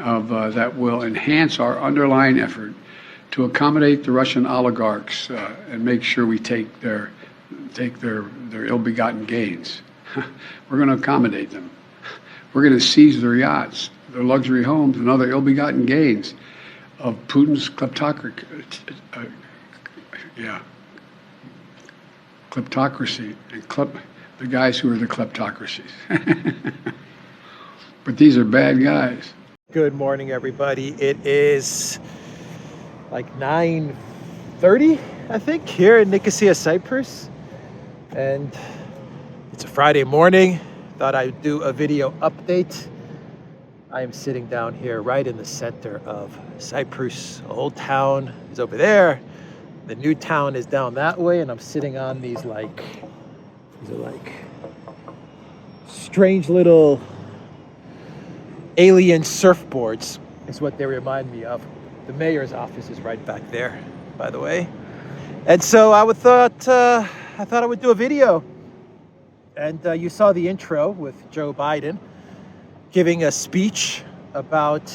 that will enhance our underlying effort to accommodate the Russian oligarchs and make sure we take their ill-begotten gains. We're going to accommodate them. We're going to seize their yachts, their luxury homes, and other ill-begotten gains of Putin's kleptocracy and the guys who are the kleptocracies. But these are bad guys. Good morning, everybody. It is like 9:30, I think, here in Nicosia, Cyprus. And it's a Friday morning. Thought I'd do a video update. I am sitting down here right in the center of Cyprus. Old town is over there. The new town is down that way, and I'm sitting on these are strange little alien surfboards is what they remind me of. The mayor's office is right back there, by the way. And so I thought I would do a video. And you saw the intro with Joe Biden giving a speech about,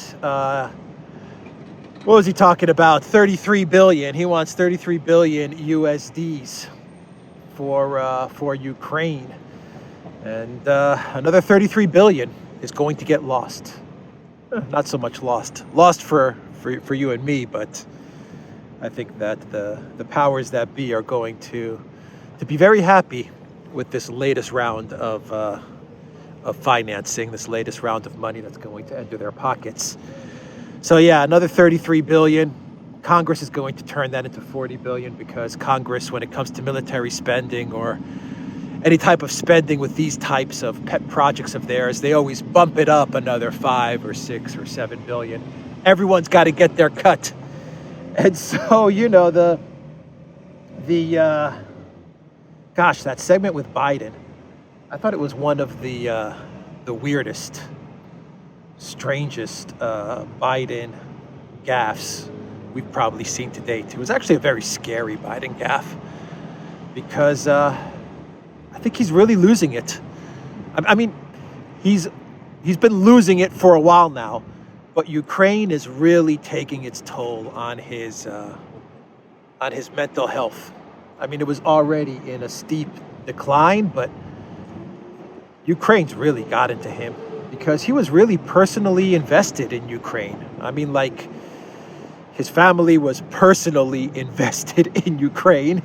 what was he talking about? 33 billion. He wants 33 billion USDs for Ukraine. And another 33 billion is going to get lost. Not so much lost for you and me, but I think that the powers that be are going to be very happy with this latest round of financing, this latest round of money that's going to enter their pockets. So yeah, another 33 billion. Congress is going to turn that into 40 billion because Congress, when it comes to military spending or any type of spending with these types of pet projects of theirs, they always bump it up another 5 or 6 or 7 billion. Everyone's got to get their cut. And so, you know, gosh, that segment with Biden, I thought it was one of the weirdest, strangest Biden gaffes we've probably seen to date. It was actually a very scary Biden gaffe because I think he's really losing it. I mean, he's been losing it for a while now, but Ukraine is really taking its toll on his mental health. I mean, it was already in a steep decline, but Ukraine's really got into him because he was really personally invested in Ukraine. I mean, like, his family was personally invested in Ukraine.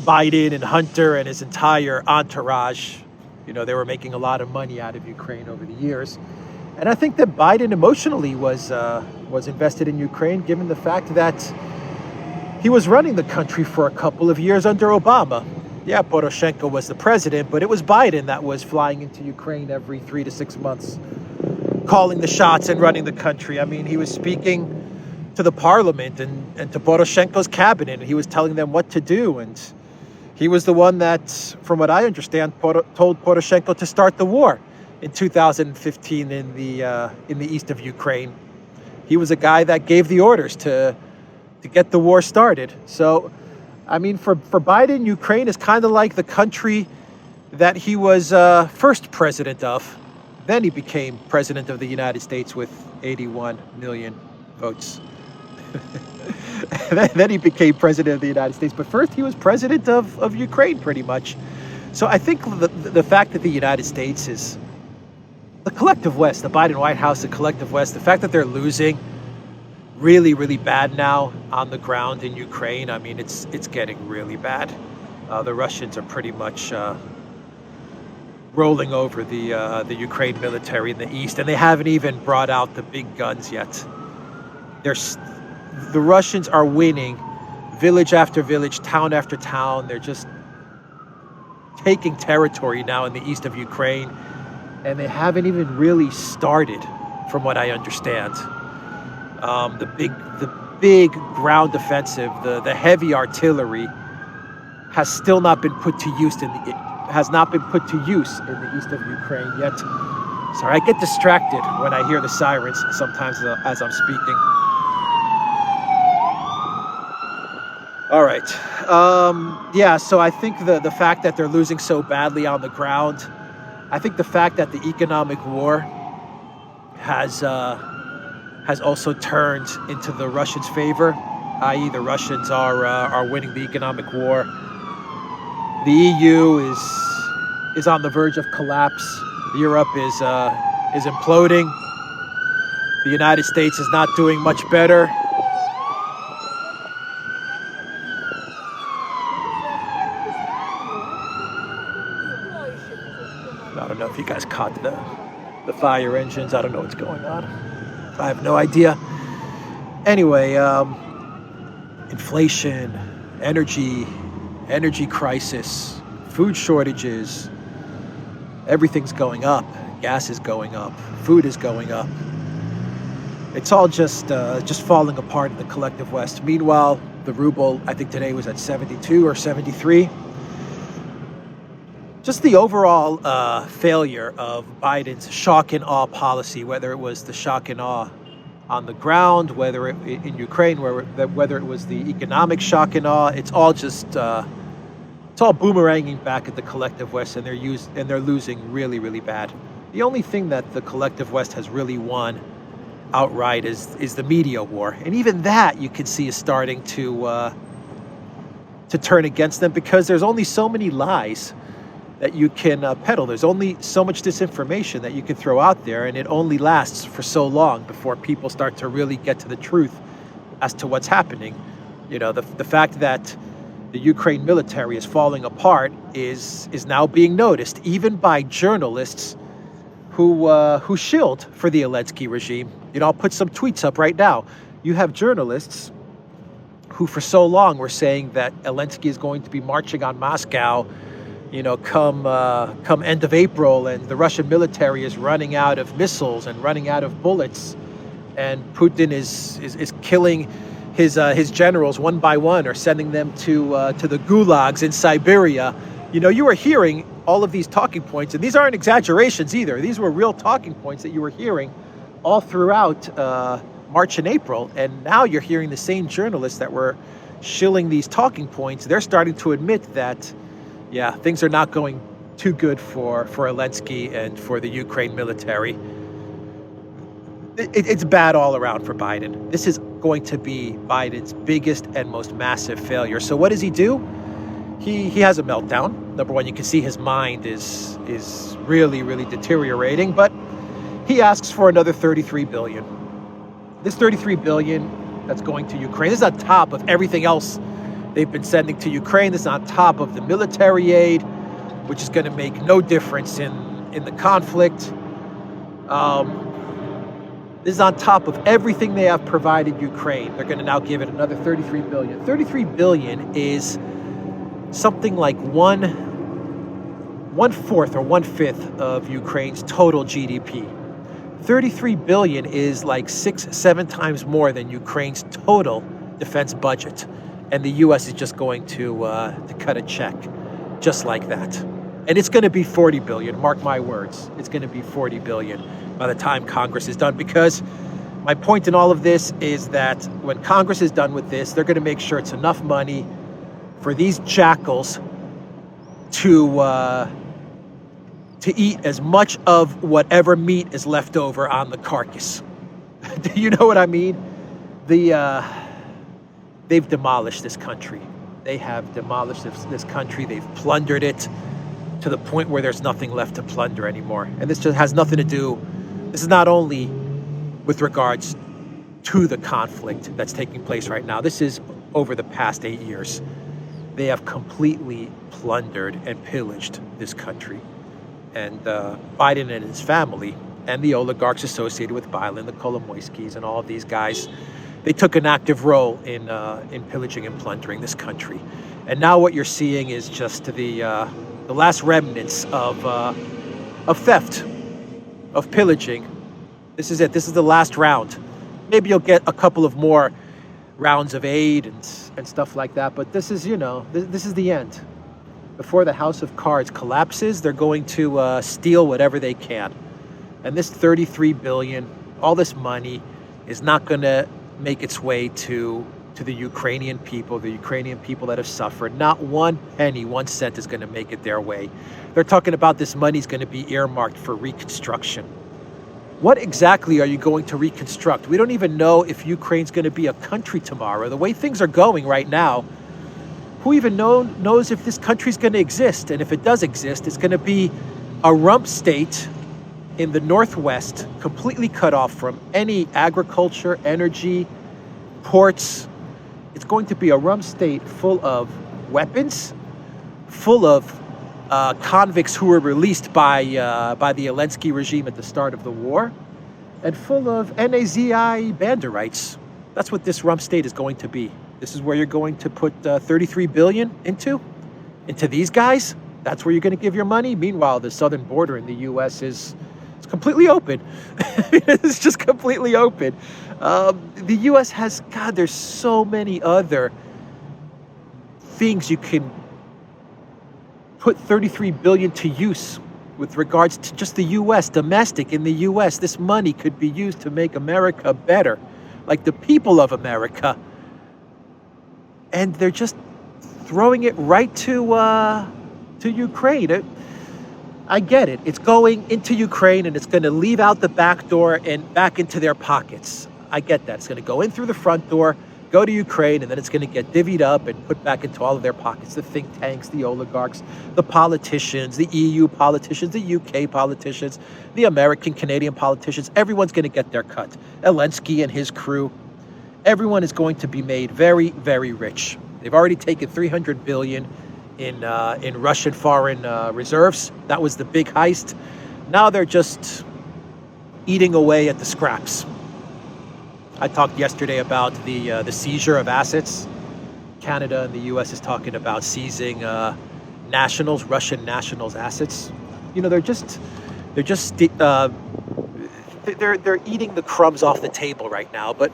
Biden and Hunter and his entire entourage, you know, they were making a lot of money out of Ukraine over the years. And I think that Biden emotionally was invested in Ukraine, given the fact that he was running the country for a couple of years under Obama. Yeah, Poroshenko was the president, but it was Biden that was flying into Ukraine every 3 to 6 months, calling the shots and running the country. I mean, he was speaking to the parliament and to Poroshenko's cabinet, and he was telling them what to do. And he was the one that, from what I understand, told Poroshenko to start the war in 2015 in the east of Ukraine. He was a guy that gave the orders to get the war started. So, I mean, for Biden, Ukraine is kind of like the country that he was first president of. Then he became president of the United States with 81 million votes. Then he became president of the United States. But first he was president of Ukraine, pretty much. So I think the fact that the United States is the collective West, the Biden White House, the collective West, the fact that they're losing really, really bad now on the ground in Ukraine. I mean, it's getting really bad. The Russians are pretty much rolling over the Ukraine military in the east, and they haven't even brought out the big guns yet. The Russians are winning village after village, town after town. They're just taking territory now in the east of Ukraine, and they haven't even really started, from what I understand. The big ground offensive, the heavy artillery, has still not been put to use in the east of Ukraine yet. Sorry, I get distracted when I hear the sirens sometimes as I'm speaking. All right. Yeah, so I think the fact that they're losing so badly on the ground, I think the fact that the economic war has has also turned into the Russians' favor, i.e. the Russians are winning the economic war. The EU is on the verge of collapse. Europe is imploding. The United States is not doing much better. I don't know if you guys caught the fire engines. I don't know what's going on. I have no idea. Anyway, inflation, energy crisis, food shortages, everything's going up. Gas is going up. Food is going up. It's all just falling apart in the collective West. Meanwhile, the ruble, I think today was at 72 or 73. Just the overall failure of Biden's shock and awe policy, whether it was the shock and awe on the ground, whether it in Ukraine, whether it was the economic shock and awe, it's all just it's all boomeranging back at the collective West, and they're losing really, really bad. The only thing that the collective West has really won outright is the media war, and even that you can see is starting to turn against them, because there's only so many lies that you can peddle. There's only so much disinformation that you can throw out there, and it only lasts for so long before people start to really get to the truth as to what's happening. You know, the fact that the Ukraine military is falling apart is now being noticed, even by journalists who shield for the Elensky regime. You know, I'll put some tweets up right now. You have journalists who for so long were saying that Elensky is going to be marching on Moscow, you know, come end of April, and the Russian military is running out of missiles and running out of bullets, and Putin is killing his generals one by one, or sending them to the gulags in Siberia. You know, you were hearing all of these talking points, and these aren't exaggerations either. These were real talking points that you were hearing all throughout March and April, and now you're hearing the same journalists that were shilling these talking points. They're starting to admit that, yeah, things are not going too good for Elensky and for the Ukraine military. It's bad all around for Biden. This is going to be Biden's biggest and most massive failure. So what does he do? He has a meltdown. Number one, you can see his mind is really, really deteriorating, but he asks for another $33 billion. This $33 billion that's going to Ukraine, this is on top of everything else they've been sending to Ukraine. This is on top of the military aid, which is going to make no difference in the conflict. This is on top of everything they have provided Ukraine. They're going to now give it another $33 billion. $33 billion is something like one-fourth or one-fifth of Ukraine's total GDP. $33 billion is like 6-7 times more than Ukraine's total defense budget. And the U.S. is just going to cut a check just like that. And it's going to be $40 billion. Mark my words. It's going to be $40 billion by the time Congress is done. Because my point in all of this is that when Congress is done with this, they're going to make sure it's enough money for these jackals to eat as much of whatever meat is left over on the carcass. Do you know what I mean? They've demolished this country. They have demolished this country. They've plundered it to the point where there's nothing left to plunder anymore. And this just has nothing to do, this is not only with regards to the conflict that's taking place right now. This is over the past 8 years. They have completely plundered and pillaged this country. And Biden and his family and the oligarchs associated with Biden, the Kolomoiskis and all of these guys, they took an active role in pillaging and plundering this country. And now what you're seeing is just the last remnants of theft, of pillaging. This is it. This is the last round. Maybe you'll get a couple of more rounds of aid and stuff like that, but this is, you know, this is the end. Before the house of cards collapses, they're going to steal whatever they can. And this $33 billion, all this money, is not going to make its way to the Ukrainian people that have suffered. Not one penny, 1 cent is going to make it their way. They're talking about this money is going to be earmarked for reconstruction. What exactly are you going to reconstruct? We don't even know if Ukraine's going to be a country tomorrow. The way things are going right now, who even knows if this country's going to exist? And if it does exist, it's going to be a rump state in the Northwest, completely cut off from any agriculture, energy, ports. It's going to be a rump state full of weapons, full of convicts who were released by the Elensky regime at the start of the war, and full of NAZI banderites. That's what this rump state is going to be. This is where you're going to put 33 billion into these guys. That's where you're going to give your money. Meanwhile, the southern border in the U.S. is completely open. It's just completely open. The U.S. has, God, there's so many other things you can put 33 billion to use with regards to just the U.S., domestic in the U.S. This money could be used to make America better, like the people of America. And they're just throwing it right to Ukraine. I get it. It's going into Ukraine and it's going to leave out the back door and back into their pockets. I get that. It's going to go in through the front door, go to Ukraine, and then it's going to get divvied up and put back into all of their pockets. The think tanks, the oligarchs, the politicians, the EU politicians, the UK politicians, the American, Canadian politicians. Everyone's going to get their cut. Elensky and his crew. Everyone is going to be made very, very rich. They've already taken 300 billion in Russian foreign reserves. That was the big heist. Now they're just eating away at the scraps. I talked yesterday about the seizure of assets. Canada and the U.S. is talking about seizing Russian nationals' assets. You know, they're eating the crumbs off the table right now. But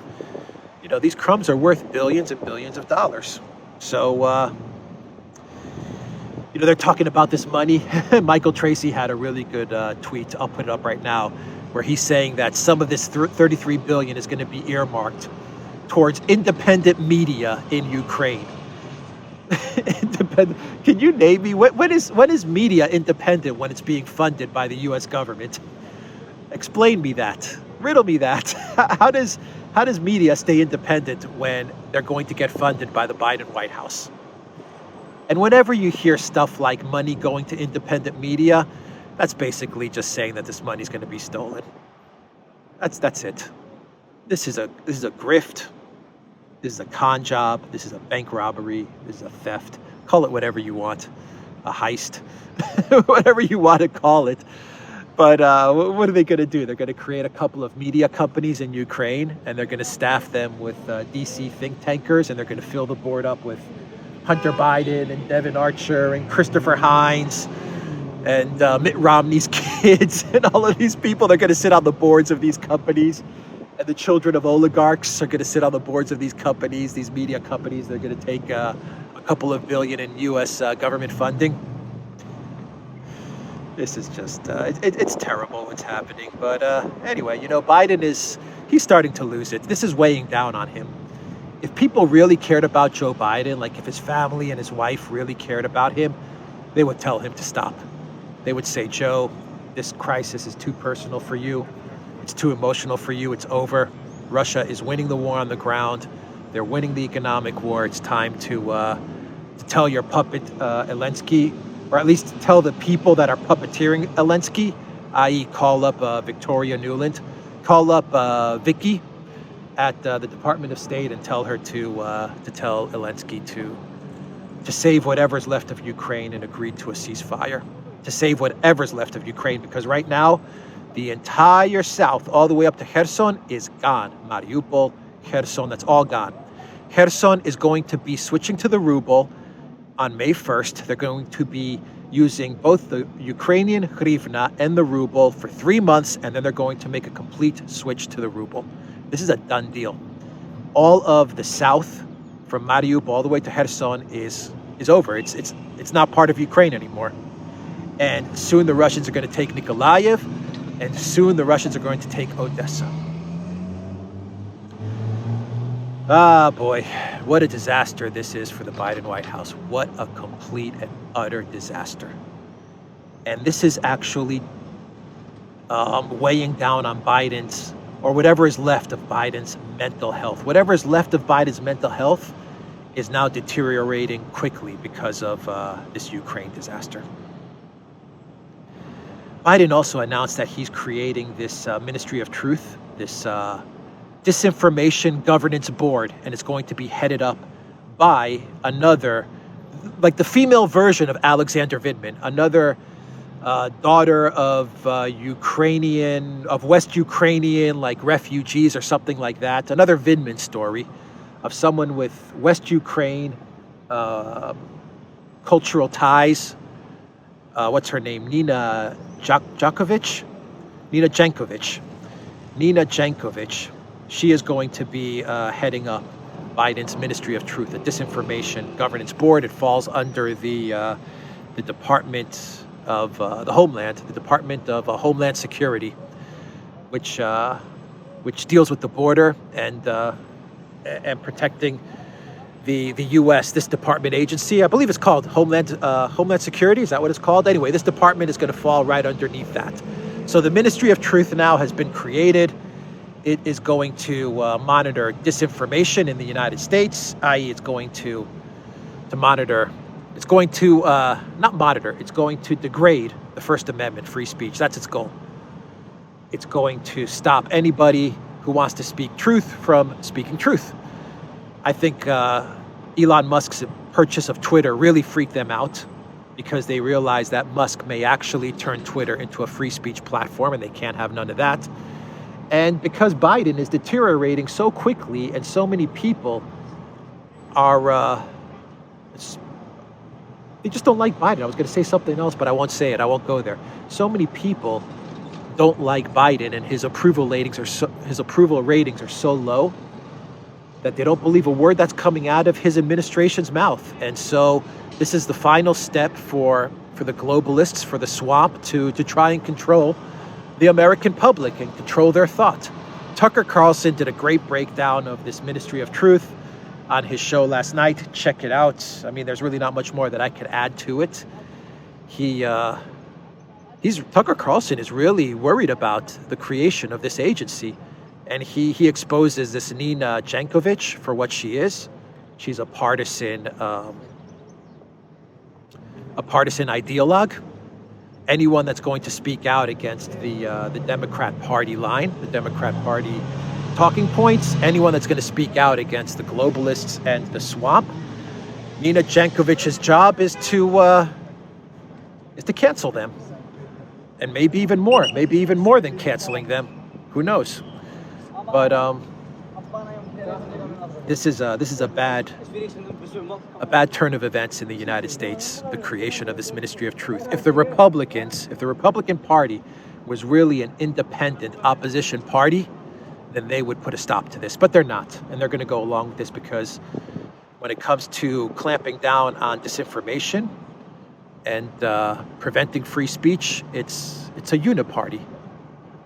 you know, these crumbs are worth billions and billions of dollars. So you know, they're talking about this money. Michael Tracy had a really good tweet. I'll put it up right now, where he's saying that some of this 33 billion is going to be earmarked towards independent media in Ukraine. Independent. Can you name me when is media independent when it's being funded by the U.S. government? Explain me that. Riddle me that. How does media stay independent when they're going to get funded by the Biden White House? And whenever you hear stuff like money going to independent media, that's basically just saying that this money is going to be stolen. That's it. This is a grift. This is a con job. This is a bank robbery. This is a theft. Call it whatever you want. A heist. Whatever you want to call it. But what are they going to do? They're going to create a couple of media companies in Ukraine, and they're going to staff them with DC think tankers, and they're going to fill the board up with Hunter Biden and Devin Archer and Christopher Hines and Mitt Romney's kids and all of these people. They're going to sit on the boards of these companies, and the children of oligarchs are going to sit on the boards of these companies, these media companies. They're going to take a couple of billion in U.S. Government funding. This is just, it's terrible what's happening. But anyway, you know, Biden he's starting to lose it. This is weighing down on him. If people really cared about Joe Biden, like if his family and his wife really cared about him, they would tell him to stop. They would say, Joe, this crisis is too personal for you. It's too emotional for you. It's over. Russia is winning the war on the ground. They're winning the economic war. It's time to tell your puppet Elensky, or at least tell the people that are puppeteering Elensky, i.e. call up Victoria Nuland, call up Vicky at the Department of State and tell her to tell Elensky to save whatever's left of Ukraine and agree to a ceasefire, to save whatever's left of Ukraine, because right now the entire south, all the way up to Kherson, is gone. Mariupol, Kherson, that's all gone. Kherson is going to be switching to the ruble on May 1st. They're going to be using both the Ukrainian hryvnia and the ruble for 3 months, and then they're going to make a complete switch to the ruble. This is a done deal. All of the south, from Mariupol all the way to Kherson, is over. It's not part of Ukraine anymore. And soon the Russians are going to take Nikolaev, and soon the Russians are going to take Odessa. Ah, boy, what a disaster this is for the Biden White House. What a complete and utter disaster. And this is actually weighing down on Biden's, or whatever is left of Biden's mental health. Whatever is left of Biden's mental health is now deteriorating quickly because of this Ukraine disaster. Biden also announced that he's creating this Ministry of Truth, this disinformation governance board, and it's going to be headed up by another, like the female version of Alexander Vindman, another daughter of West Ukrainian, like refugees or something like that. Another Vindman story of someone with West Ukraine cultural ties. What's her name? Nina Jankovic. She is going to be heading up Biden's Ministry of Truth, a disinformation governance board. It falls under the Department of the Department of Homeland Security, which deals with the border and protecting the U.S. This department agency, I believe it's called Homeland Security. Is that what it's called? Anyway, this department is going to fall right underneath that. So the Ministry of Truth now has been created. It is going to monitor disinformation in the United States, i.e. it's going to monitor, it's going to, not monitor, it's going to degrade the First Amendment, free speech. That's its goal. It's going to stop anybody who wants to speak truth from speaking truth. I think Elon Musk's purchase of Twitter really freaked them out because they realized that Musk may actually turn Twitter into a free speech platform, and they can't have none of that. And because Biden is deteriorating so quickly and so many people are, they just don't like Biden. I was going to say something else, but I won't say it. I won't go there. So many people don't like Biden, and his approval ratings are so low that they don't believe a word that's coming out of his administration's mouth. And so this is the final step for the globalists, for the swamp, to try and control the American public and control their thought. Tucker Carlson did a great breakdown of this Ministry of Truth on his show last night. Check it out. I mean, there's really not much more that I could add to it. Tucker Carlson is really worried about the creation of this agency, and he exposes this Nina Jankovic for what she is. She's a partisan ideologue. Anyone that's going to speak out against the Democrat Party line, the Democrat Party talking points, anyone that's going to speak out against the globalists and the swamp, Nina Jankovic's job is to cancel them, and maybe even more than canceling them. Who knows? But this is a bad turn of events in the United States, the creation of this Ministry of Truth. If the Republican Party was really an independent opposition party, then they would put a stop to this. But they're not, and they're going to go along with this because when it comes to clamping down on disinformation and preventing free speech, it's a uniparty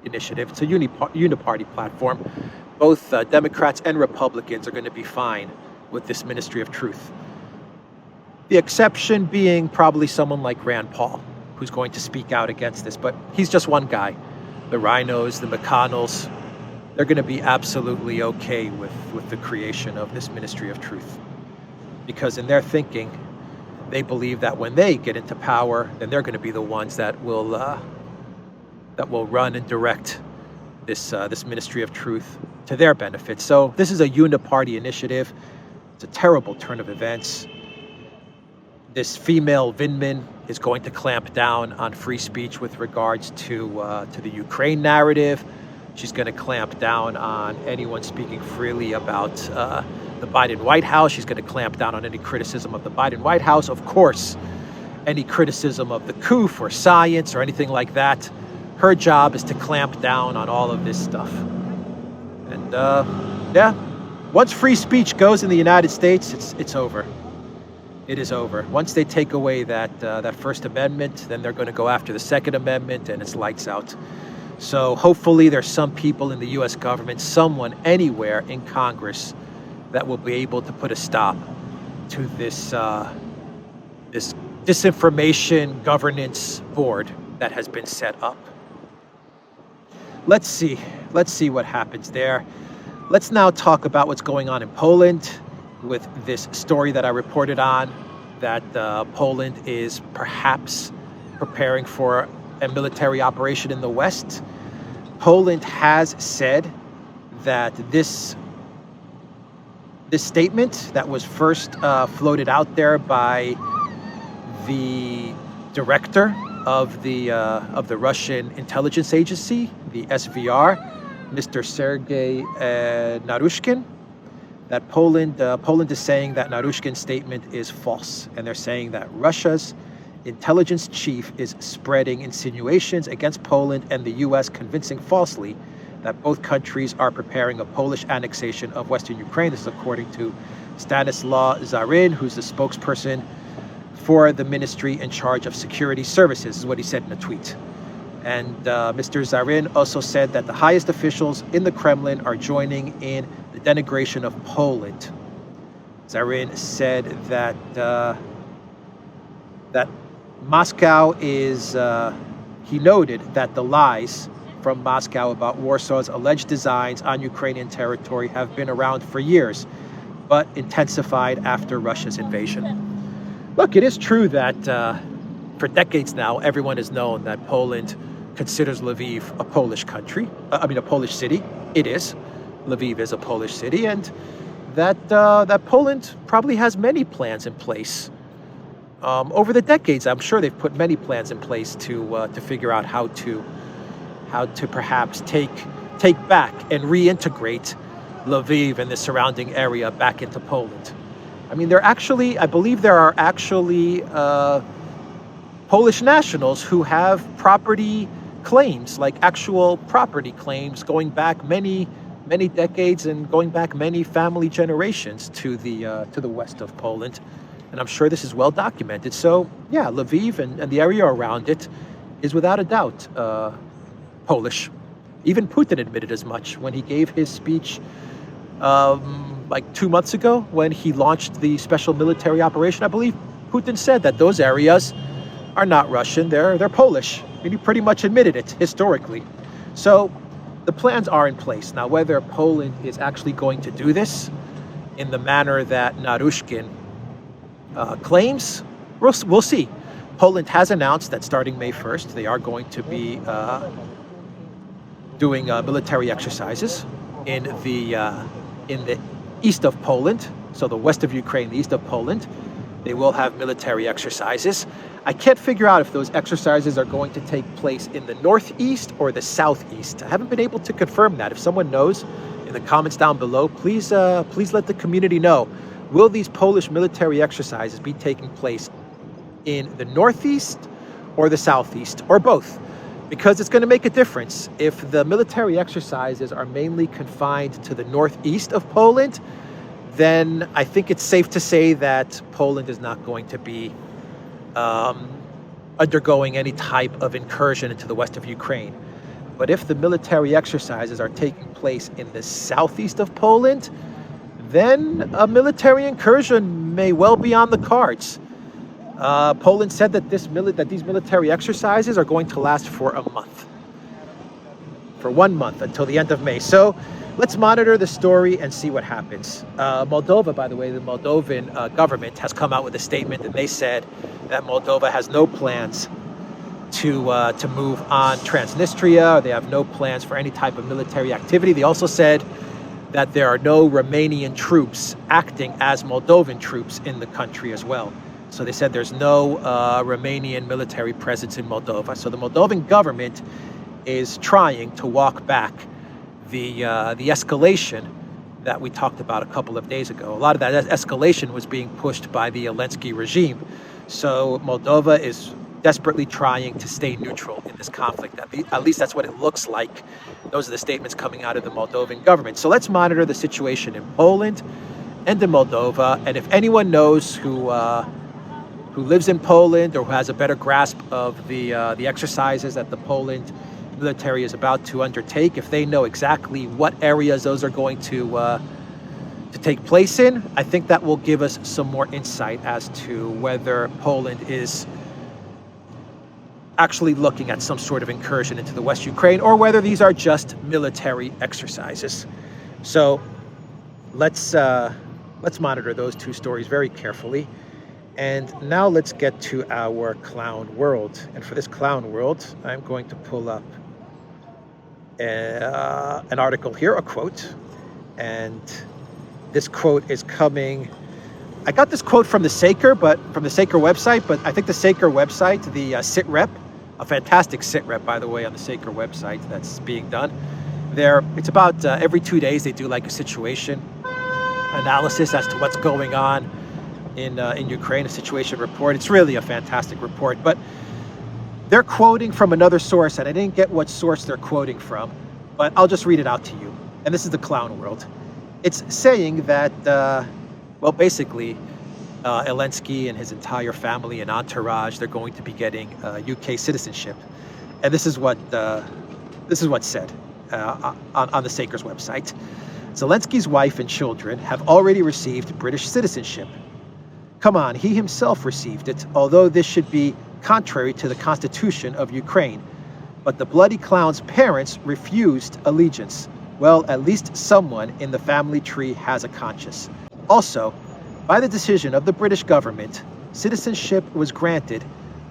initiative. It's a uniparty platform. Both Democrats and Republicans are going to be fine with this Ministry of Truth. The exception being probably someone like Rand Paul, who's going to speak out against this, but he's just one guy. The Rhinos, the McConnells, they're going to be absolutely okay with the creation of this Ministry of Truth. Because in their thinking, they believe that when they get into power, then they're going to be the ones that will run and direct this Ministry of Truth to their benefit. So this is a uniparty initiative. It's a terrible turn of events. This female Vindman is going to clamp down on free speech with regards to the Ukraine narrative. She's going to clamp down on anyone speaking freely about the Biden White House. She's going to clamp down on any criticism of the Biden White House. Of course, any criticism of the coup for science or anything like that. Her job is to clamp down on all of this stuff. And once free speech goes in the United States, it's over. It is over. Once they take away that First Amendment, then they're going to go after the Second Amendment, and it's lights out. So hopefully there's some people in the U.S. government, someone anywhere in Congress, that will be able to put a stop to this disinformation governance board that has been set up. let's see what happens there. Let's now talk about what's going on in Poland with this story that I reported on, that Poland is perhaps preparing for a military operation in the West. Poland has said that this statement that was first floated out there by the director of the Russian intelligence agency, the SVR, Mr. Sergei Narushkin, that Poland is saying that Narushkin's statement is false, and they're saying that Russia's intelligence chief is spreading insinuations against Poland and the U.S., convincing falsely that both countries are preparing a Polish annexation of Western Ukraine. This is according to Stanislaw Zarin, who's the spokesperson for the ministry in charge of security services, is what he said in a tweet. And Mr. Zarin also said that the highest officials in the Kremlin are joining in the denigration of Poland. Zarin said that that Moscow is, he noted that the lies from Moscow about Warsaw's alleged designs on Ukrainian territory have been around for years, but intensified after Russia's invasion. Look, it is true that for decades now, everyone has known that Poland considers Lviv a Polish country, a Polish city. It is. Lviv is a Polish city, and that Poland probably has many plans in place. Over the decades, I'm sure they've put many plans in place to figure out how to perhaps take back and reintegrate Lviv and the surrounding area back into Poland. I mean, I believe there are actually Polish nationals who have property claims, like actual property claims, going back many decades and going back many family generations to the west of Poland. And I'm sure this is well documented. So, yeah, Lviv and the area around it is without a doubt Polish. Even Putin admitted as much when he gave his speech like 2 months ago when he launched the special military operation. I believe Putin said that those areas are not Russian, they're Polish. And he pretty much admitted it historically. So the plans are in place. Now, whether Poland is actually going to do this in the manner that Narushkin claims, we'll see. Poland has announced that starting May 1st, they are going to be doing military exercises in the east of Poland, so the west of Ukraine, the east of Poland. They will have military exercises. I can't figure out if those exercises are going to take place in the northeast or the southeast. I haven't been able to confirm that. If someone knows, in the comments down below, please let the community know. Will these Polish military exercises be taking place in the northeast or the southeast, or both? Because it's going to make a difference. If the military exercises are mainly confined to the northeast of Poland, then I think it's safe to say that Poland is not going to be undergoing any type of incursion into the west of Ukraine. But if the military exercises are taking place in the southeast of Poland, then a military incursion may well be on the cards. Poland said that these military exercises are going to last for a month. For 1 month, until the end of May. So let's monitor the story and see what happens. Moldova, by the way, the Moldovan government has come out with a statement, and they said that Moldova has no plans to move on Transnistria. They have no plans for any type of military activity. They also said that there are no Romanian troops acting as Moldovan troops in the country as well. So they said there's no Romanian military presence in Moldova. So the Moldovan government is trying to walk back the escalation that we talked about a couple of days ago. A lot of that escalation was being pushed by the Elensky regime. So Moldova is desperately trying to stay neutral in this conflict. At least that's what it looks like. Those are the statements coming out of the Moldovan government. So let's monitor the situation in Poland and in Moldova. And if anyone knows who lives in Poland or who has a better grasp of the exercises that the Poland military is about to undertake, if they know exactly what areas those are going to take place in, I think that will give us some more insight as to whether Poland is actually looking at some sort of incursion into the West Ukraine, or whether these are just military exercises. So let's monitor those two stories very carefully. And now let's get to our clown world. And for this clown world, I'm going to pull up an article here, a quote. And this quote is coming. I got this quote from the Saker, from the Saker website, but I think the Saker website, the sit rep, a fantastic sit rep, by the way, on the Saker website that's being done. It's about every 2 days they do like a situation analysis as to what's going on in Ukraine, a situation report. It's really a fantastic report, but they're quoting from another source, and I didn't get what source they're quoting from, but I'll just read it out to you. And this is the clown world. It's saying that, well, basically, Elensky and his entire family and entourage, they're going to be getting UK citizenship. And this is what's said on the Saker's website. Zelensky's wife and children have already received British citizenship. Come on, he himself received it, although this should be contrary to the Constitution of Ukraine. But the bloody clown's parents refused allegiance. Well, at least someone in the family tree has a conscience. Also, by the decision of the British government, citizenship was granted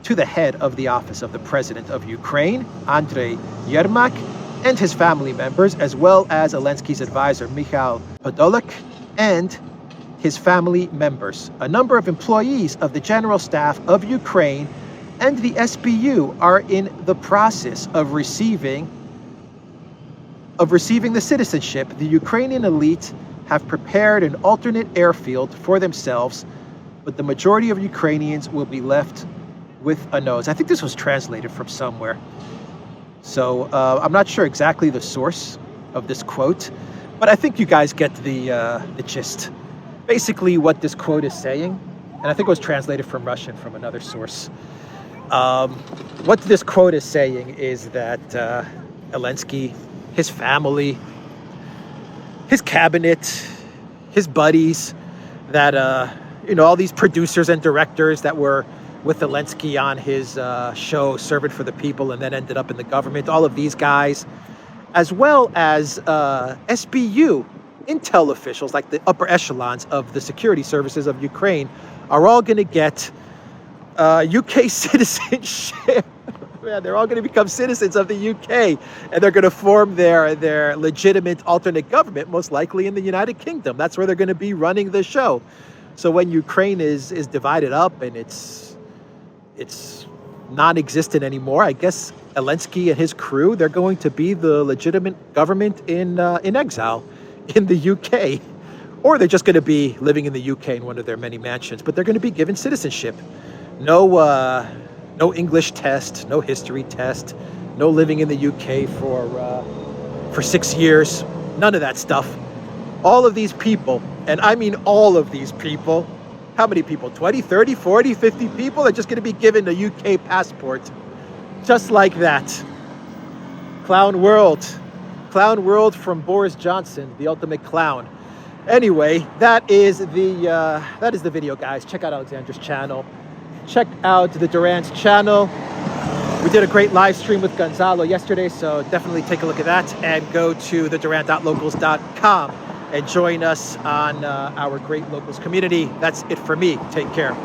to the head of the office of the President of Ukraine, Andrei Yermak, and his family members, as well as Elensky's advisor, Mikhail Podolyak, and his family members. A number of employees of the General Staff of Ukraine and the SBU are in the process of receiving the citizenship. The Ukrainian elite have prepared an alternate airfield for themselves, but the majority of Ukrainians will be left with a nose. I think this was translated from somewhere. So I'm not sure exactly the source of this quote, but I think you guys get the gist. Basically what this quote is saying, and I think it was translated from Russian from another source. What this quote is saying is that Elensky, his family, his cabinet, his buddies, that, all these producers and directors that were with Elensky on his show, Servant for the People, and then ended up in the government, all of these guys, as well as SBU, intel officials, like the upper echelons of the security services of Ukraine, are all going to get UK citizenship. Man, they're all going to become citizens of the UK, and they're going to form their legitimate alternate government, most likely in the United Kingdom. That's where they're going to be running the show. So when Ukraine is divided up and it's non-existent anymore, I guess Elensky and his crew, they're going to be the legitimate government in exile in the UK, or they're just going to be living in the UK in one of their many mansions, but they're going to be given citizenship. No English test, no history test, no living in the UK for 6 years, none of that stuff. All of these people, and I mean all of these people, how many people? 20, 30, 40, 50 people are just going to be given a UK passport. Just like that. Clown world. Clown world from Boris Johnson, the ultimate clown. Anyway, that is the video, guys. Check out Alexander's channel. Check out the Duran's channel. We did a great live stream with Gonzalo yesterday, so definitely take a look at that and go to theduran.locals.com and join us on our great locals community. That's it for me. Take care.